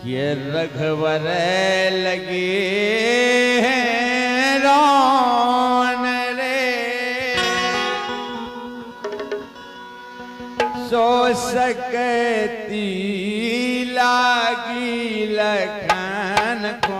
ये रघुवर लगे हैं रोन रे, सो सकती लागी लखन को।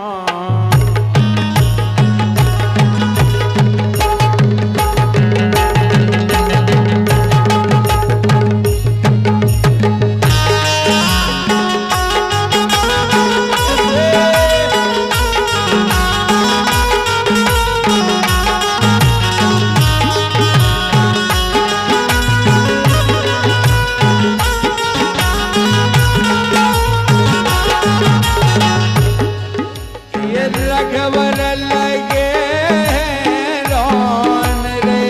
रघुवर लगे रोन रे,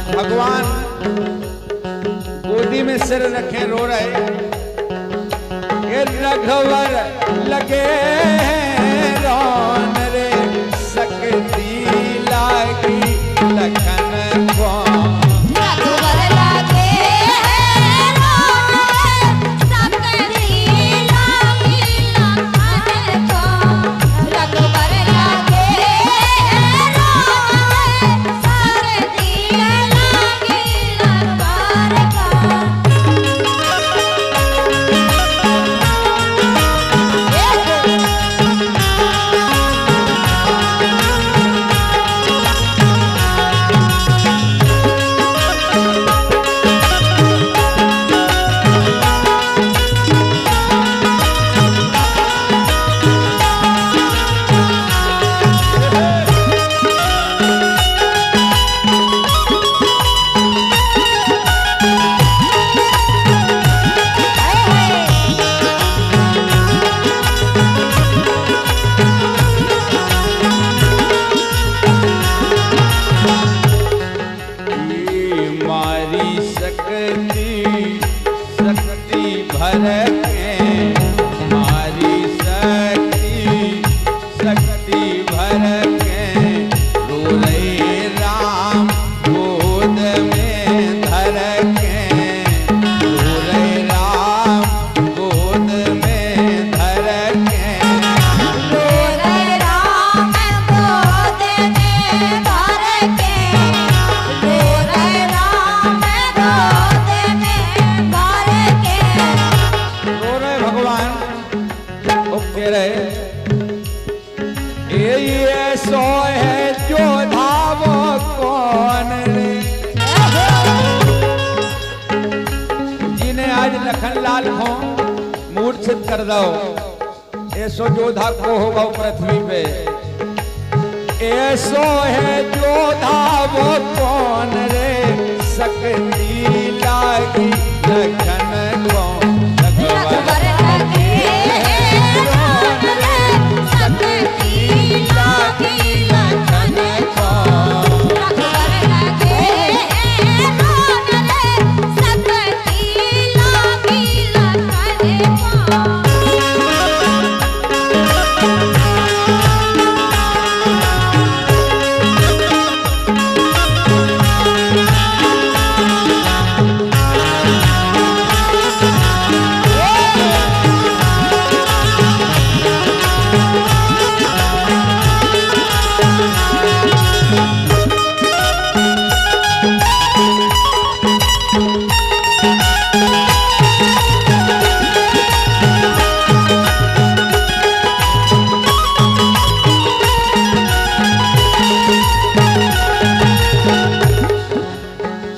भगवान गोदी में सिर रखे रो रहे। ये रघुवर लगे रोन रे, सकती लागी लखन को। सो है जो धावो कौन रे, जिन्हें आज लखनलाल को मूर्छित कर दो, ऐसो जोधा को होगा पृथ्वी पे। ऐसो है जोधा वो कौन रे, सकती लागी लखन को।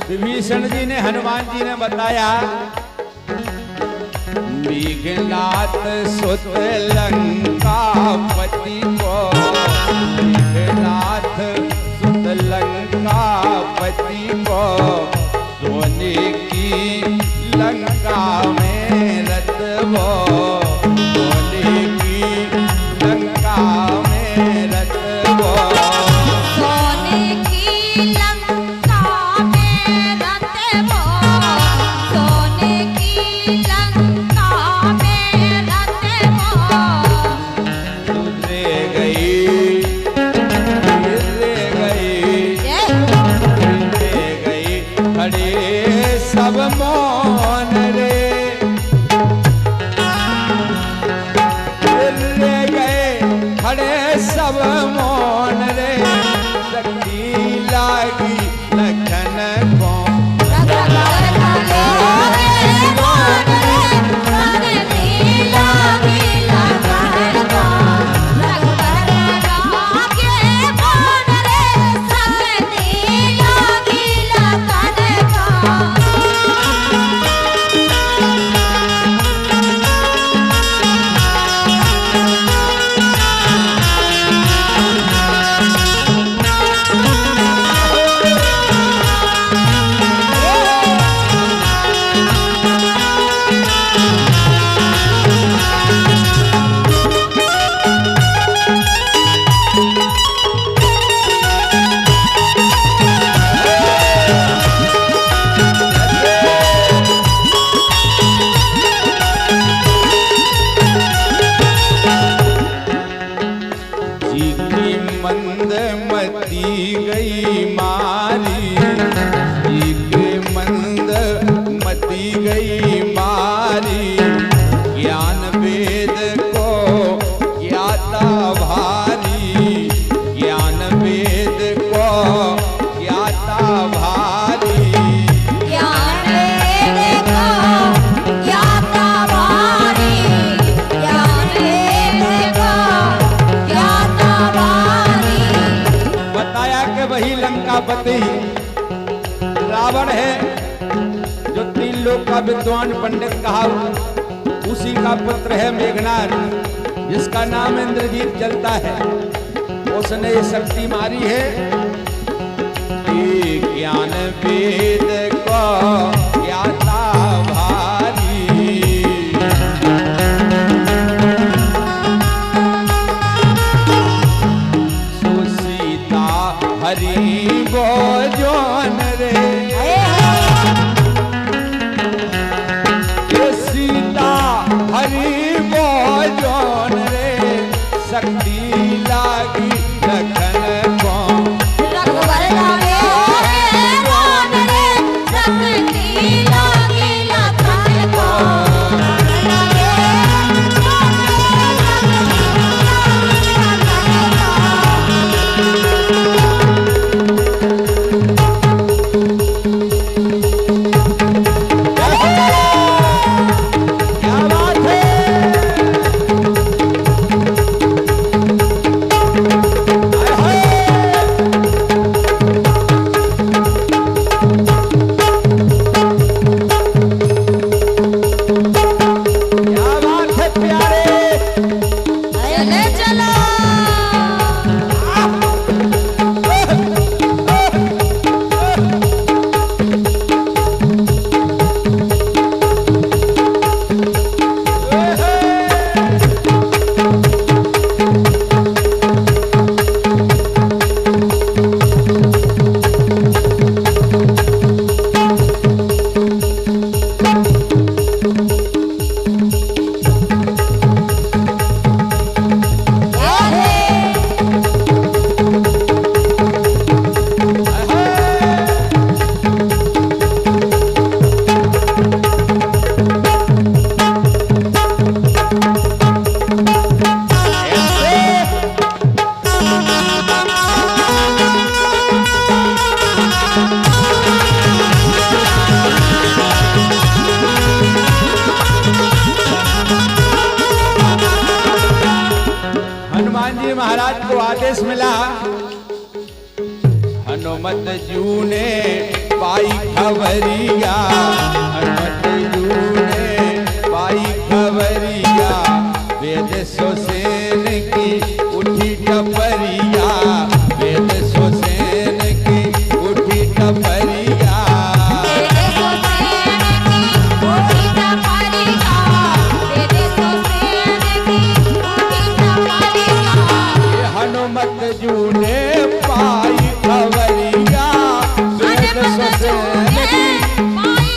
विभीषण जी ने हनुमान जी ने बताया, मेघनाथ सुत लंकापति को, मेघनाथ सुत लंकापति को, सोने की लंका में रत वो, सोने की लंका में रत वो। सब मौन रे, ले गए खड़े सब मौन रे, शक्ति लागी लखन को। मंदमती गई मारी, एक मंदमती गई मारी, ज्ञान वेद को ज्ञाता भारी, ज्ञान वेद को ज्ञाता भारी, ज्ञान वेद को ज्ञाता भारी, ज्ञान वेद को ज्ञाता भारी। बताया कि वही लंकापति रावण है जो 3 लोक का विद्वान पंडित कहा, उसी का पुत्र है मेघनाद, जिसका नाम इंद्रजीत चलता है। उसने ये शक्ति मारी है कि ज्ञान वेद को ज्ञाता भारी। सुसीता हरि बोजोन रे, सीता हरि बोजोन रे, शक्ति लागी लखन को। रघुवर लागे रोन रे, शक्ति लागी लखन को। क्या बात है। क्या बात है प्यारे। चले चलो हनुमान जी महाराज को आदेश मिला, हनुमत जू ने पाई खबरिया, हनुमत जू ने पाई खबरिया, वेद सुसेन की उठी टपरिया, वेद सुसेन की उठी टपरिया। तेरे सुसेन की उठी टपरिया, तेरे सुसेन की उठी टपरिया। हनुमत जू ने पाई खबरिया, वेद सुसेन की पाई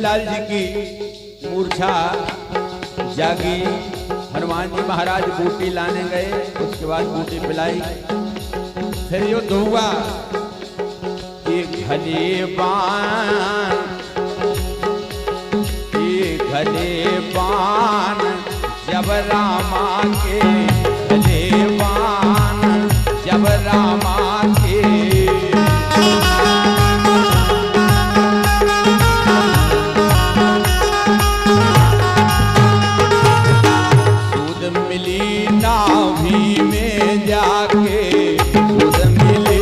लाल जी की मूर्छा जागी। हनुमान जी महाराज बूटी लाने गए, उसके बाद बूटी पिलाई। फिर युद्ध हुआ कि घले बाण जब रामा के, घले बाण जब रामा के। सूद मिली नाभि में जाके, सूद मिली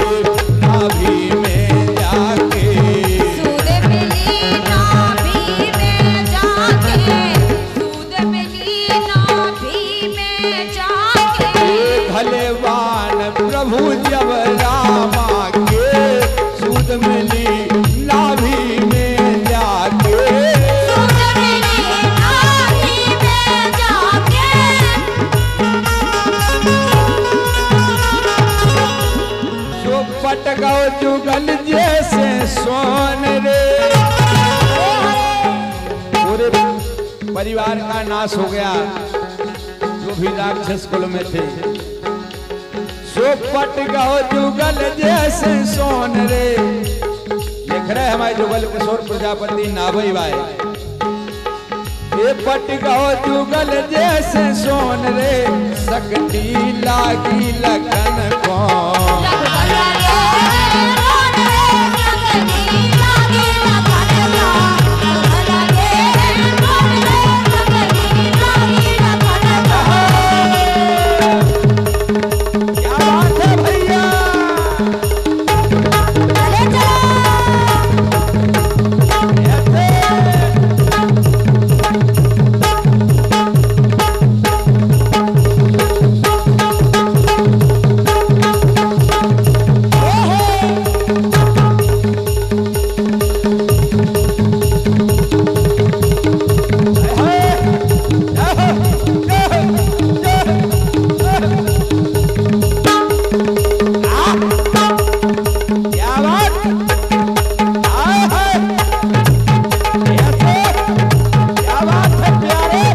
नाभि में जाके, सूद मिली नाभि में जाके, सूद मिली नाभि में जाके। भलेवान प्रभु जब रामा के, सूद मिली नाभि में जाके। सूद मिली नाभि में जाके। जो पट गौ जुगल जैसे सोन रे, पूरे परिवार का नाश हो गया जो भी राक्षस कुल में थे। सो पट गौ जुगल जैसे सोन रे, लिख रहे हमारे जुगल किशोर प्रजापति नाभई भाई। ये पट गौ जुगल जैसे सोन रे, सकती लागी लगन को। क्या बात है भैया, क्या बात, आए हाय, ऐसे, क्या बात है प्यारे।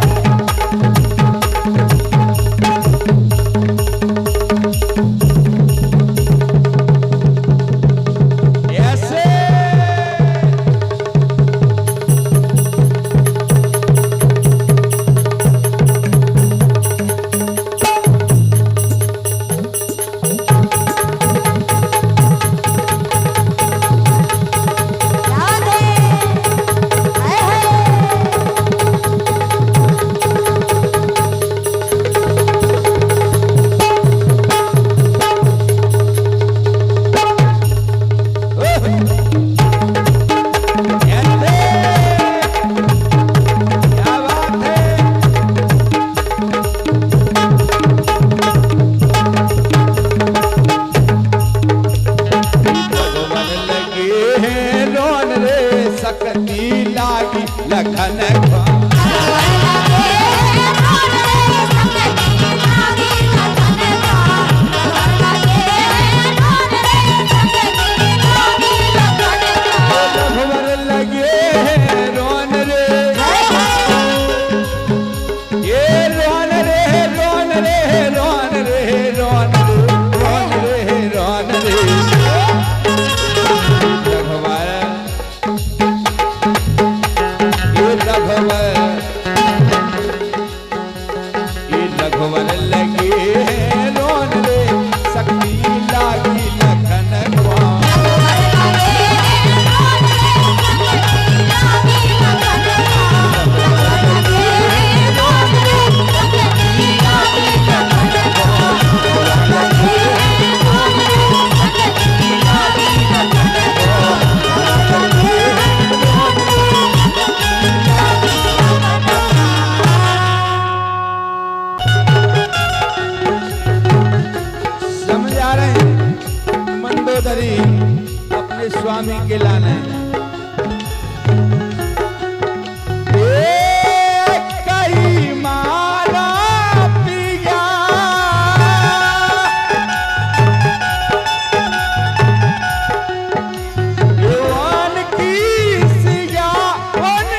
ऐसे क्या बात है। भगवान लगे हैं रोन रे, सकती लागी लगन को। भगवान लगे हैं रोन रे, ये रोन रे, रोन रे, रोन रे, रोन रे, रोन रे, रोन रे। भगवान ये रघुवर लगे हैं रोन रे, सकती लागी लगन को। समझ आ रहे हैं, मंदोदरी अपने स्वामी के लाने। कहीं मारा पिया, वन की सिया, वन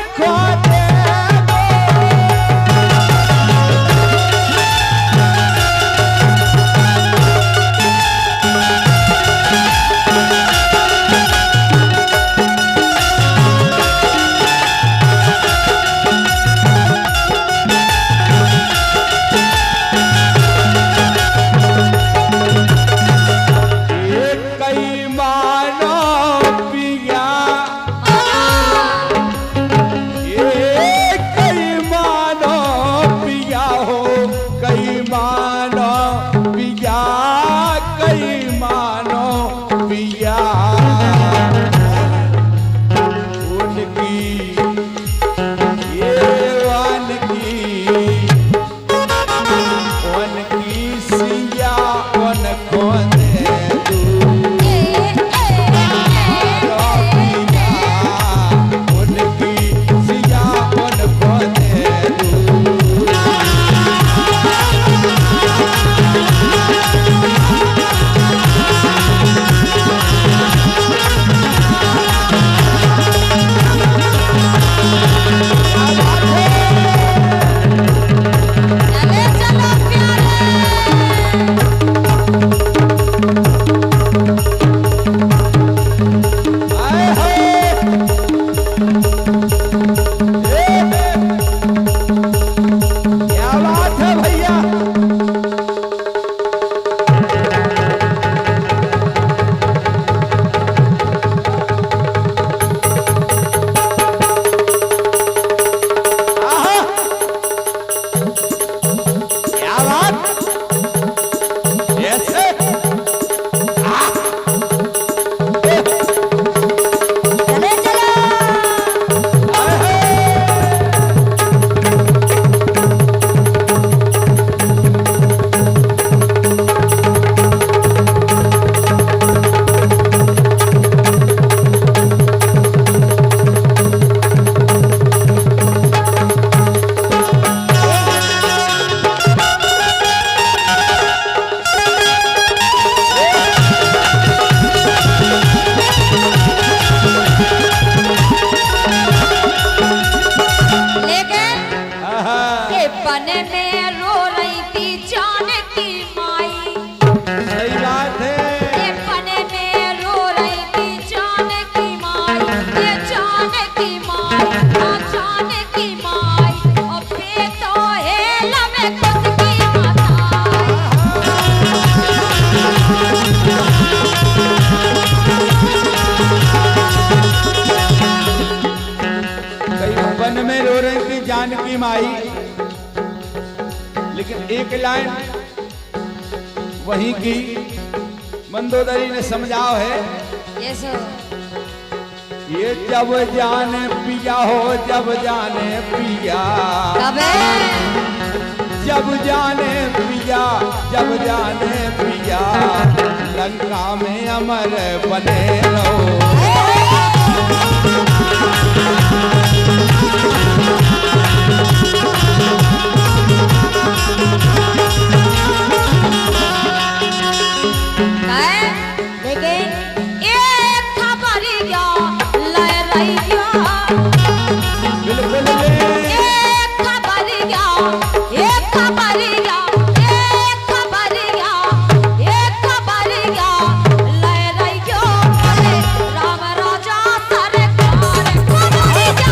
मानो पिया कई मानो पिया उनकी ये उनकी सिया उनको दे दूं उनकी सिया उनको दे दूं चले चलो प्यारे आए हाय क्या बात है भैया आहा क्या बात ऐसे चले चलो आए हाय लेकिन आहा के पने में रो रही थी जान की माई सही बात है के पने में रो रही थी जान की माई ये जान की माई हाँ जान की माई और फिर तो है लमे खुद की माताई कई वन में रो रही थी जानकी माई लेकिन एक लाइन वहीं की मंदोदरी ने समझाओ है ये सो ये जब जाने पिया हो जब जाने पिया कबे जब जाने पिया जब जाने पिया लंका में अमर बने रहो लेकिन एक खबरिया ले रहिया बिल्कुल ले एक खबरिया एक खबरिया एक खबरिया एक खबरिया ले रहिया बोले राम राजा सरकार खबरिया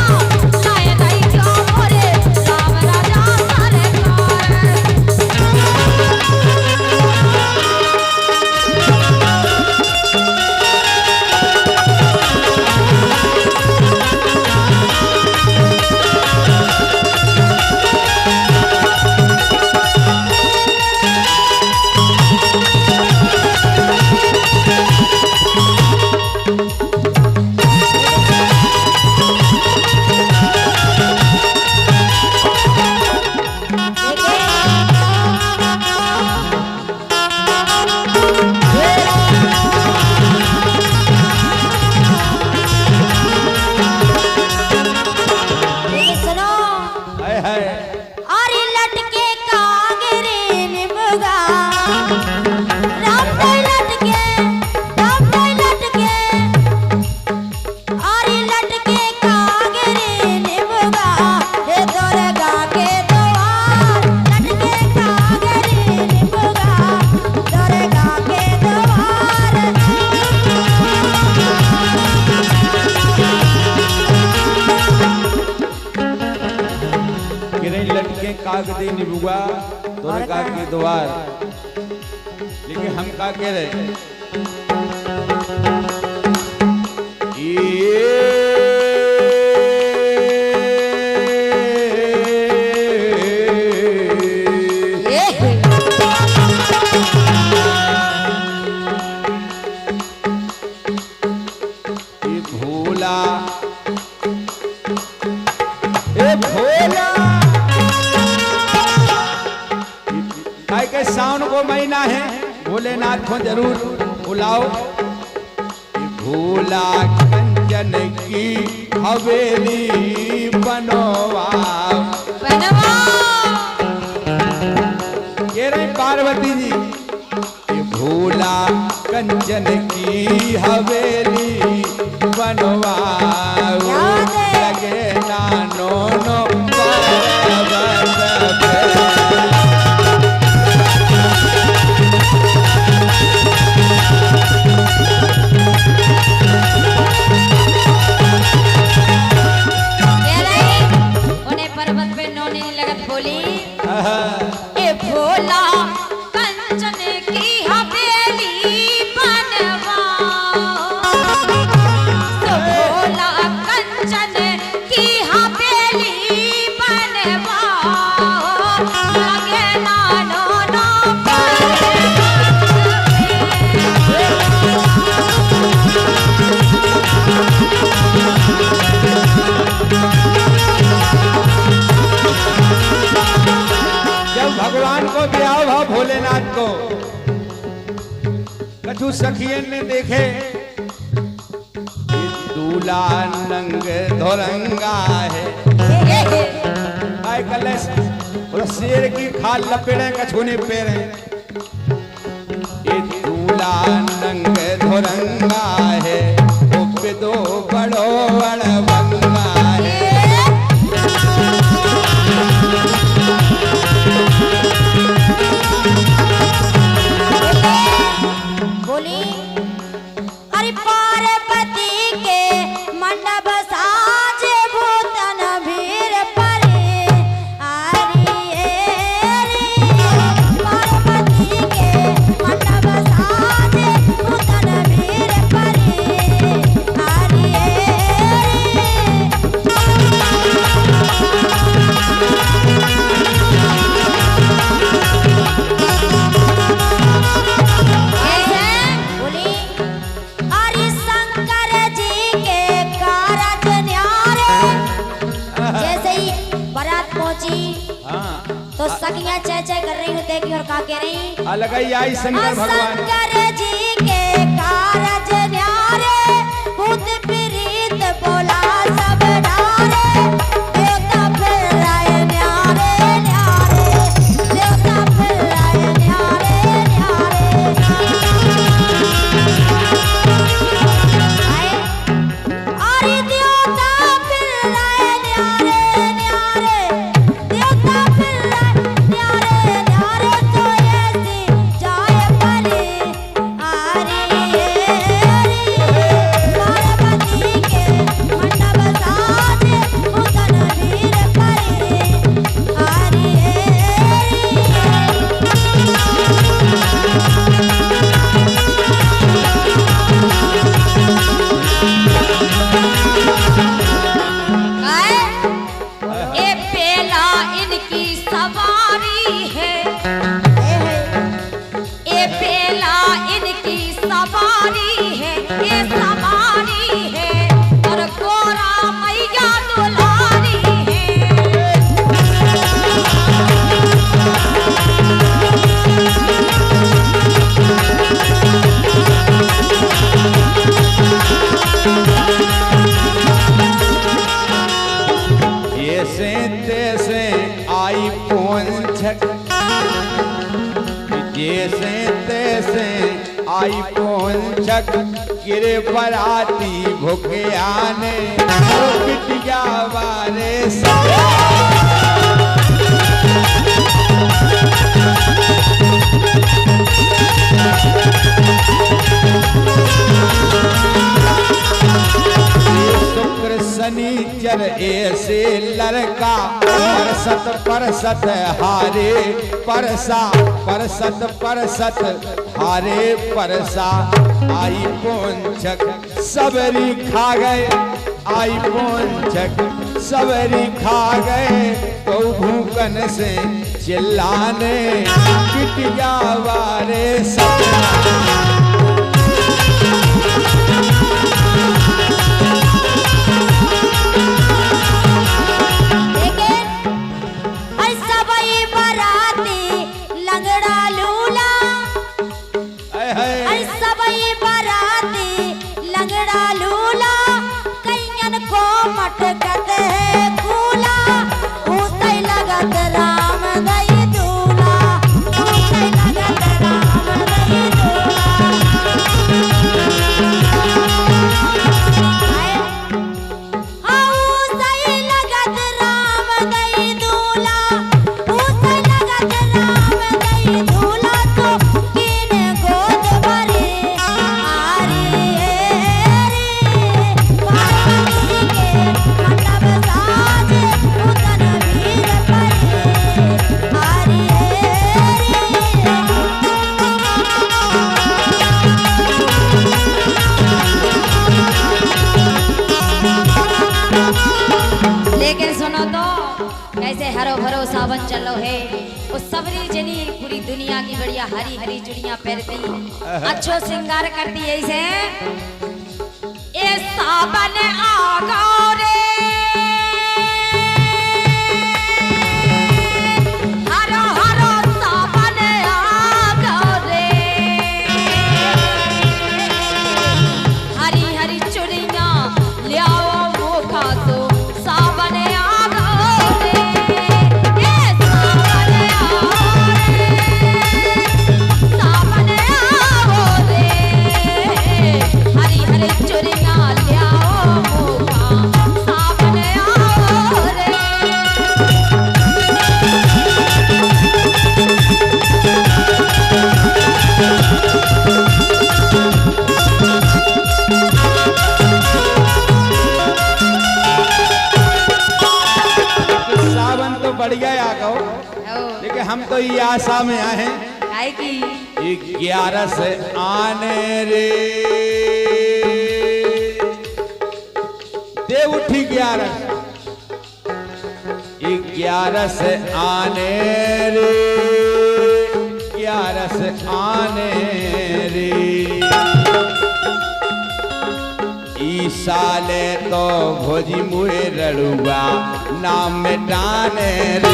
ले रहिया बोले राम राजा सरकार कागदी निबुआ तोरे का के द्वार, लेकिन हम का कह रहे ये सावन को महीना है, भोलेनाथ को जरूर बुलाओ। भोला कंचन की हवेली बनवाओ। ये रही पार्वती जी। ये भोला कंचन की हवेली बनवाओ। लगे नानो नो पर्वत पे। ए भोला कंचन की हवेली बनवाओ। तो भोला कंचन की हवेली बनवाओ। लगे नानो नो भगवान को ब्याह हुआ भोलेनाथ को, कछु सखियन ने देखे दूल्हा नंग धोरंगा है। आए कलेश और शेर की खाल लपेड़े कछु ने पेरे। ये दूल्हा नंग धोरंगा है, वो पे दो बड़ो बड़बंगा है। बोली अरे पार्वती के मंडप साजे भूतन भीर परे। पार्वती के मंडप साजे भूतन भीर परे। तो सखियां चह चह कर रही होते कि और का कह रही अलग ही आई शंकर भगवान। शंकर जी के कारज न्यारे, भूत प्रीत बोला सब डारे। देवता फिर राय न्यारे न्यारे, देवता फिर राय न्यारे न्यारे। अरे देवता फिर राय न्यारे न्यारे, देवता फिर न्यारे न्यारे। तो ऐसी जाए परे। पार्वती के मंडप साजे भूतन भीर परे। ए पेला इनकी सवारी है। ए पेला इनकी सवारी है। ये सवारी है और गोरा मैया दुलारी है। जैसे तैसे आई पोंछक, जैसे तैसे आई पोंछक। गिरे बराती भूखे आने, बिटिया वारे शुक्र शनिचर ऐसे लड़का। परसत परसत हारे परसा, परसत परसत हारे परसा। आई पोंछक सबरी खा गए, आई पोंछक सबरी खा गए। तो भूकन से चिल्लाने, बिटिया वारे लेकिन ऐसा भाई बराती लंगड़ा लू चलो है वो सबरी जनी पूरी दुनिया की बढ़िया हरी हरी चुड़िया पहनती अच्छो श्रृंगार करती ऐसे ए सावन आ गो रे हरो हरो सावन आ गो रे हरी हरी चुड़िया ले आओ मोखा सो सावन आ गो रे ए सावन आओ रे हरी हरी चुड़िया ले आओ मोखा सावन आओ रे सावन तो बढ़िया आ गो, लेकिन हम तो ये आशा में आए हैं काहे की 11 से आने रे देव उठी 11 से आने रे 11 से आने रे ई साले तो भोजी मुए रड़ुआ नाम में डाने रे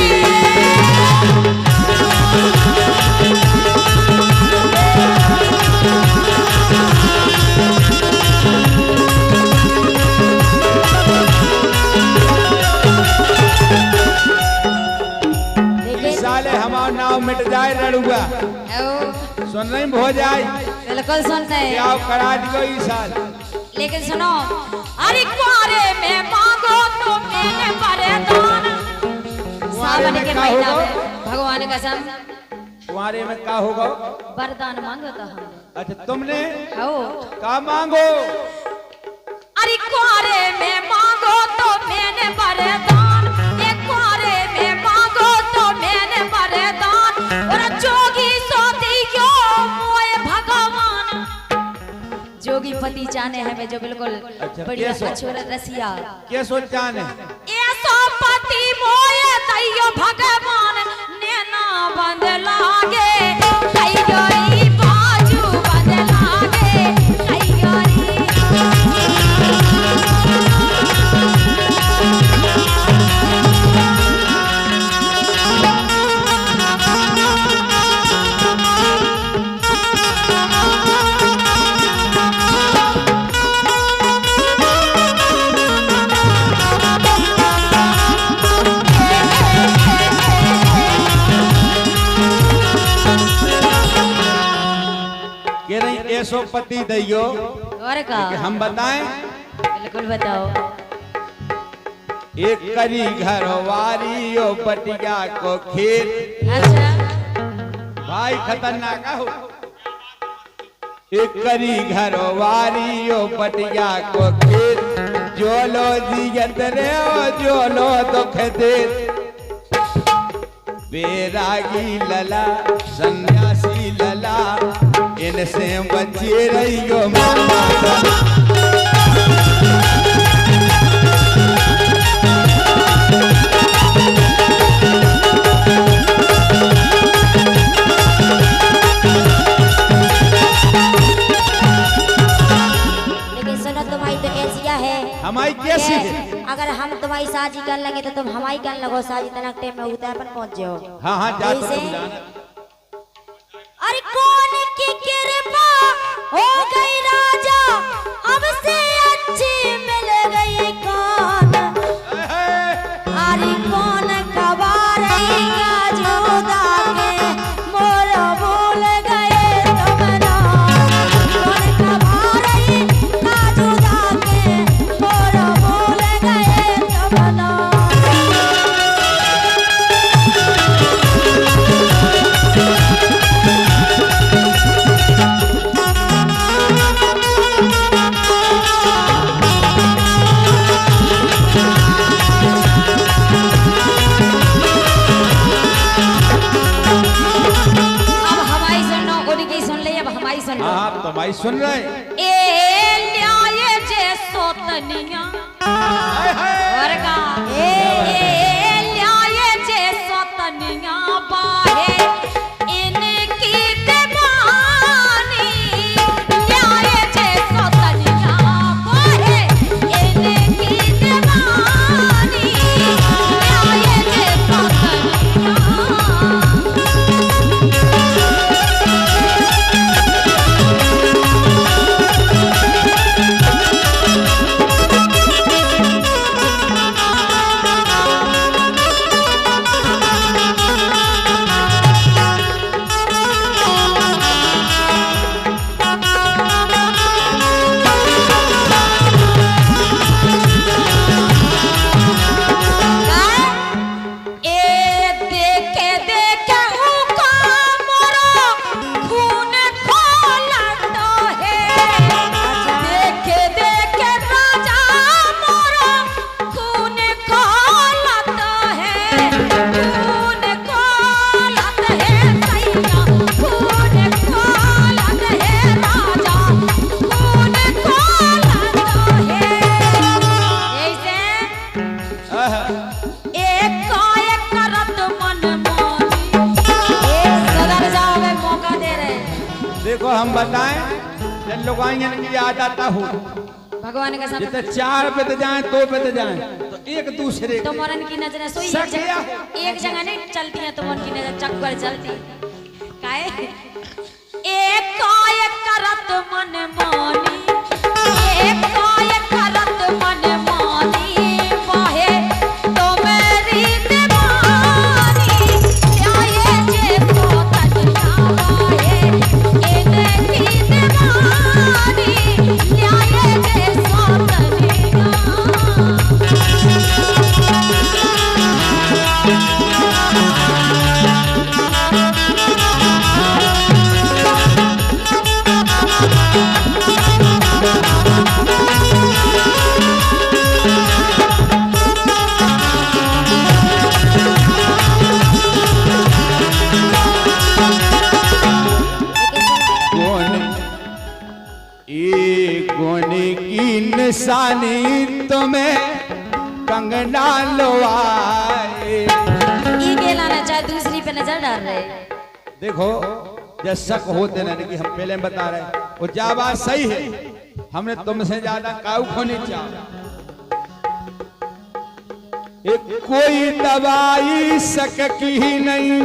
ई साले हमारा नाम मिट जाए रड़ुआ सुन रही हो जाए बिल्कुल सुनते हैं क्या करा दियो ई साल लेकिन सुनो अरे कुआरे में मांगो तो मैंने वरदान सावन के महीना में भगवान कसम तुम्हारे में क्या होगा वरदान मांगो तो हम अच्छा तुमने हो क्या मांगो अरे कुआरे में मांगो तो मैंने वरदान एक कुआरे में मांगो तो मैंने वरदान और जोगी सोती क्यों मोए भगवान जोगी पति जाने हमें जो बिल्कुल अच्छा, बढ़िया कैसो? अछूर रसिया क्या सोचा ने ऐसो पति मोए तैयो भगवान नेना बंद लागे तैयो ई बाजू बंद लागे तैयो कह रही ऐसो पति दैयो और का कि हम बताएं बिल्कुल बताओ एक करी घर वारी ओ बटिया को खेत अच्छा भाई खतरनाक हो एक करी घर वारी ओ बटिया को खेत जोलो जियत रे ओ जोलो दुख दे बेरागी लला सन्यासी लला इनसे बचे रहियो मामा लेकिन सुनो तुम्हारी तो ऐसिया है हमारी कैसी है अगर हम तुम्हारी शादी कर लेंगे तो तुम हमारी कर लगो शादी तनक टाइम में उतर पर पहुंच जाओ हाँ हाँ जा तो ऐसे? तुम जाना अरे कौन की कृपा हो गई राजा अब से अच्छी मिल गई कौन अरे कौन कबारई का जोदा के मोर बोल गए तुम ना कौन कबारई का जोदा के मोर बोल गए तुम ना हाँ तो भाई सुन रहे ए न्याय जे सोतनिया और का ए न्याय जे सोतनिया सौतनिया बाहे इनकी दीवानी न्याय जे सौतनिया बाहे इनकी दीवानी न्याय जे सौतनिया देखो हम बताएं जब लोग आएंगे इनकी याद आता हो भगवान का सब जितने चार पे तो जाए दो पे तो जाए तो एक दूसरे तो मोरन की नजर सोई एक जगह नहीं चलती है तो मोरन की नजर चक्कर चलती काहे एक काय करत मन मानी एक काय करत मन मानी वाहे तो मेरी दीवानी न्याय जे सौतनिया वाहे इनकी दीवानी न्याय जे सौतनिया निशानी तुम्हें कंगना लवाए ये गेला ना चाहे दूसरी पे नजर डाल रहे देखो जब शक होते ना कि हम पहले बता रहे वो जा बात सही है हमने तुमसे ज्यादा काऊ खोनी चाहा एक कोई दवाई सक की ही नहीं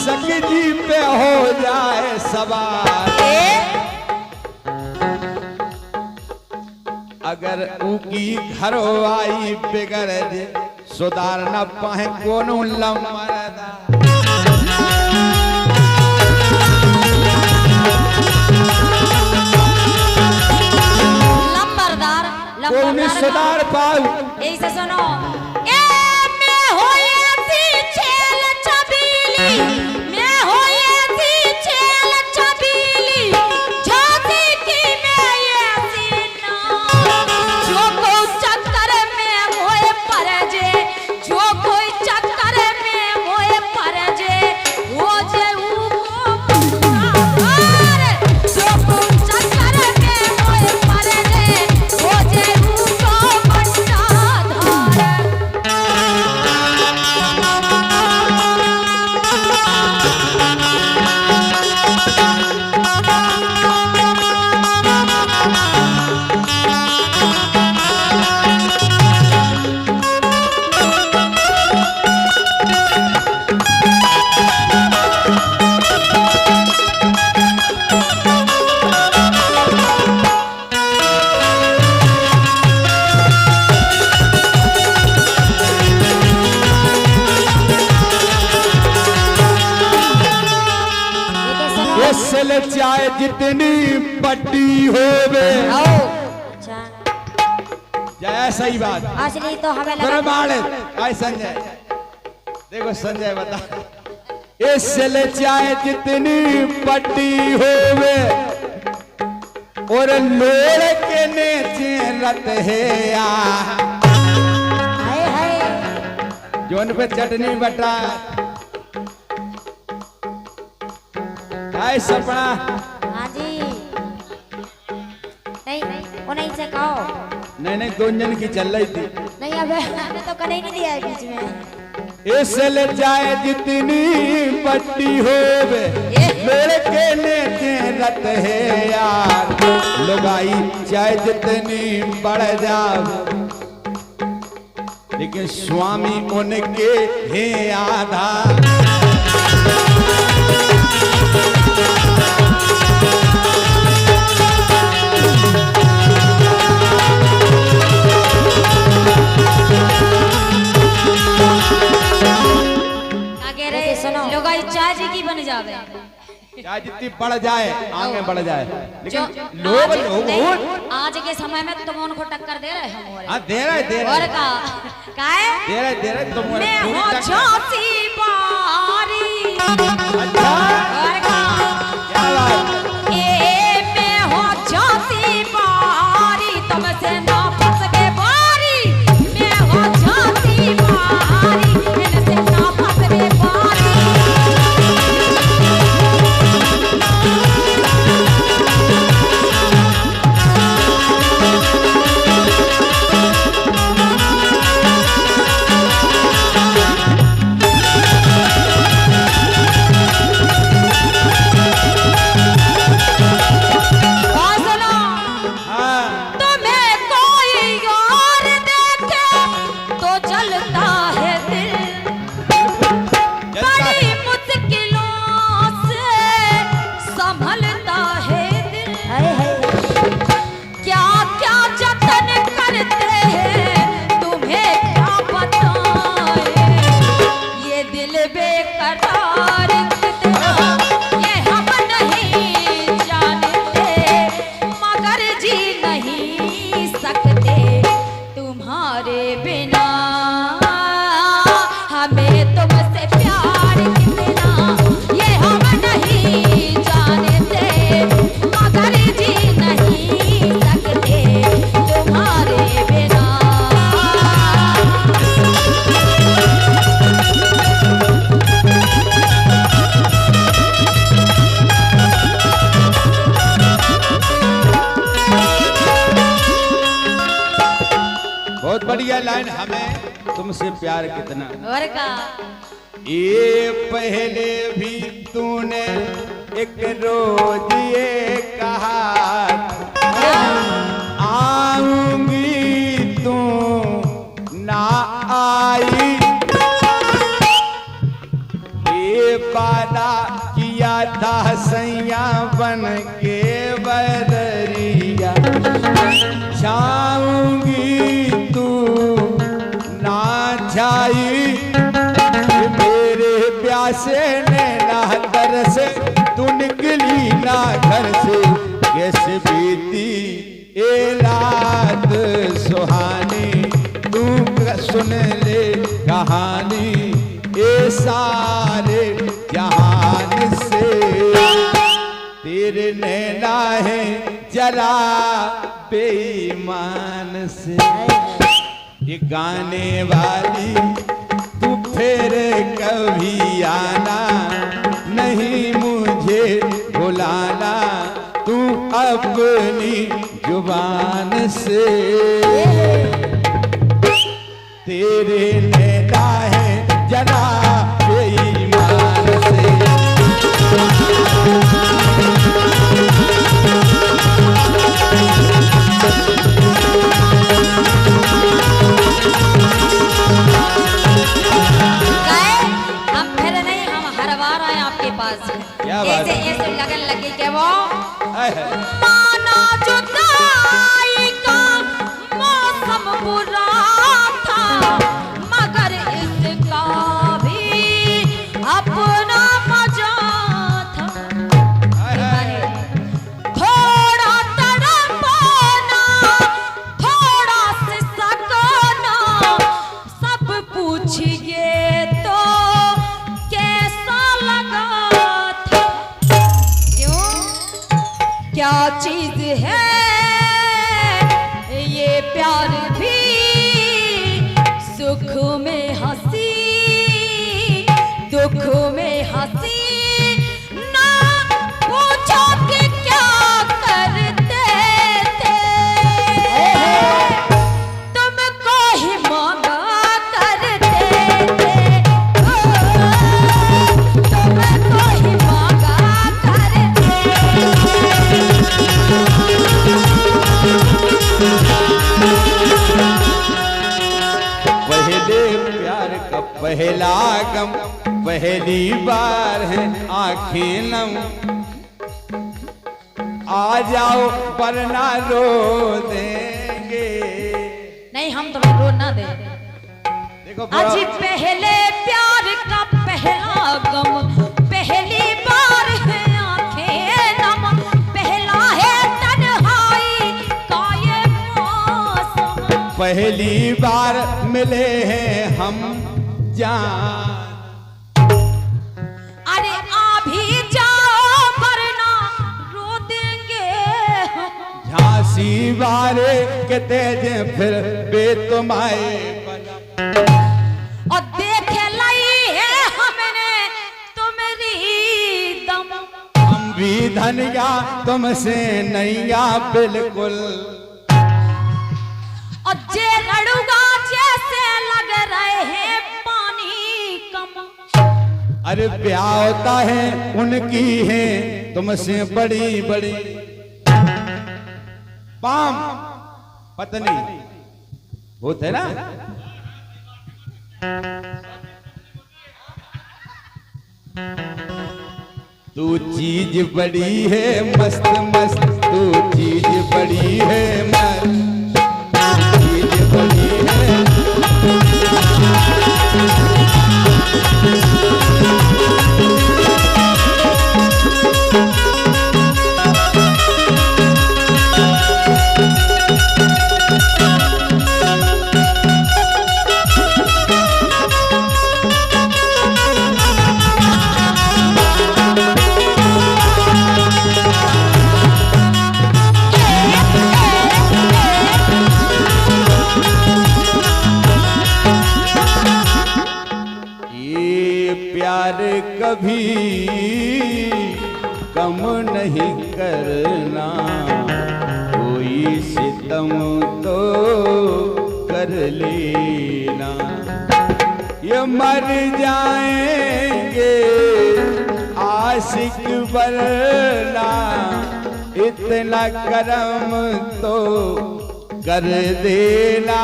सक जी पे हो जाए सवार अगर उनकी घर आई बिगड़ जे सुधार न पाए कोनो लमरदा लंबरदार कौन सुधार पाऊ ऐसे सुनो ए मैं होए थी छेल चबीली मैं होए थी छेल चबीली झांसी की मैं ये सीना जो कोई चक्कर में होए पर जे जो कोई चक्कर में होए पर जे वो जे उको मुसाफर जो कोई चक्कर में होए पर जे वो जे उको मुसाफर सल चाहे जितनी बड़ी होवे अच्छा जय सही बात असली तो हमें लगा प्रमाणित आए संजय देखो संजय बता ये सल चाहे जितनी बड़ी होवे और लोड़ के नीचे रत है हाय हाय जोन पे चटनी बटा काय सपना हाँ जी नहीं वो नहीं से कहो नहीं दो जन की चल रही थी नहीं अबे हमें तो कने ही नहीं दिया है बीच में इसल चाहे जितनी पट्टी होवे लड़के ने रत है यार, लुगाई चाहे जितनी बढ़ जावे लेकिन स्वामी उनके हैं आधार। लुगाई चाय जी की बन जावे, चाहे जितनी बढ़ जाए आगे बढ़ जाए, लेकिन आज के समय में तुम उनको टक्कर दे रहे हो। हाँ दे रहे और का है दे रहे तुम मैं हूँ झांसी बारी। अच्छा और का क्या बात, ए मैं हूँ झांसी बारी, तुमसे ना फंसबे बारी। मैं हूँ झांसी बारी, इनसे ना फंसबे बारी। बढ़िया लाइन, हमें तुमसे प्यार कितना। और का ये पहले भी तूने एक रोज ये कहा आऊंगी, तू ना आई। ये वादा किया था सैया बन के बदरिया, जाऊंगी मेरे प्यासे नैना तरस, तू निकली ना घर से। कैसे बीती ए रात सुहानी, तू सुन ले कहानी ए सारे जहान से। तेरे नैना है जरा बेईमान से, ये गाने वाली तू फिर कभी आना, नहीं मुझे बुलाना तू अपनी जुबान से। तेरे नैना है जरा बेईमान से। ऐसे लगन लगी के वो माना जुदाई का मौसम बुरा था, मगर इसका भी अपना मजा था। थोड़ा तड़पाना, थोड़ा सिसकना, सब पूछिए तो कैसा लगा। क्या चीज है ये प्यार भी, सुख में हंसी दुख में हंसी, ना पूछो कि क्या करते थे, तुमको ही मांगा करते थे। पहला गम पहली बार है आंखें नम, आ जाओ वरना रो देंगे। नहीं हम तुम्हें रो ना दे। देखो आज पहले प्यार का पहला गम पहली बार है आंखें नम, पहला है तन्हाई का ये मौसम। पहली बार मिले हैं हम जान, अरे आ भी जाओ वरना रो देंगे हम। झांसी वारे के तेज फिर बेतुमाए बना, और देख लाई है हमने तुम्हारी दम। हम भी धनिया तुमसे नैया बिल्कुल, और जे रड़ुगा जैसे लग रहे हैं पानी कम। अरे ब्याह होता है उनकी है तुमसे बड़ी बड़ी, पाम पत्नी होते ना। तू चीज बड़ी है मस्त मस्त, तू चीज बड़ी है मस्त, तू चीज बड़ी है। प्यार कभी कम नहीं करना, कोई सितम तो कर लेना। ये मर जाएंगे आशिक वरना, इतना करम तो कर देना।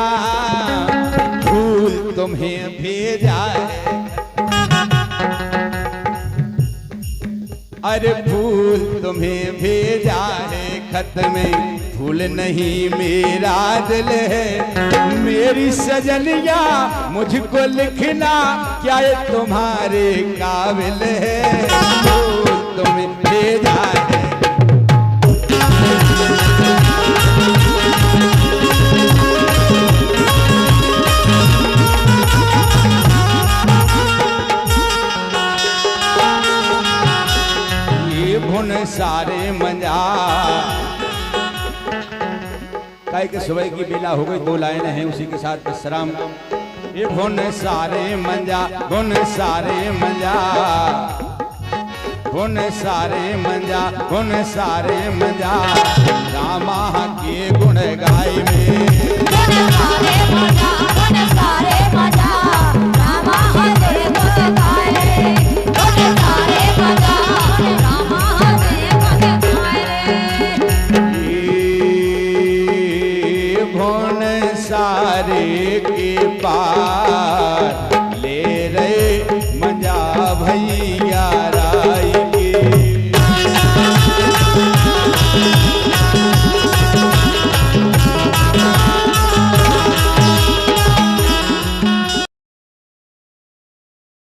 फूल तुम्हें भेजा है, अरे फूल तुम्हें भेजा है खत में, फूल नहीं मेरा दिल है। मेरी सजनिया मुझको लिखना, क्या ये तुम्हारे काबिल है। फूल तुम्हें भेजा है, भुन सारे मंजा। काहे के सुबह की बेला हो गई, 2 लाइन है उसी के साथ विश्राम। ये भुन सारे मंजा, भुन सारे मंजा, भुन सारे मंजा, भुन सारे मंजा। रामा के गुण गाय में, गुण सारे मजा, गुण सारे मजा। रामा हरे गुण गाए, गुण सारे मजा, रामा हरे गुण गाए। भुन सारे के पार ले रहे मंजा भैया।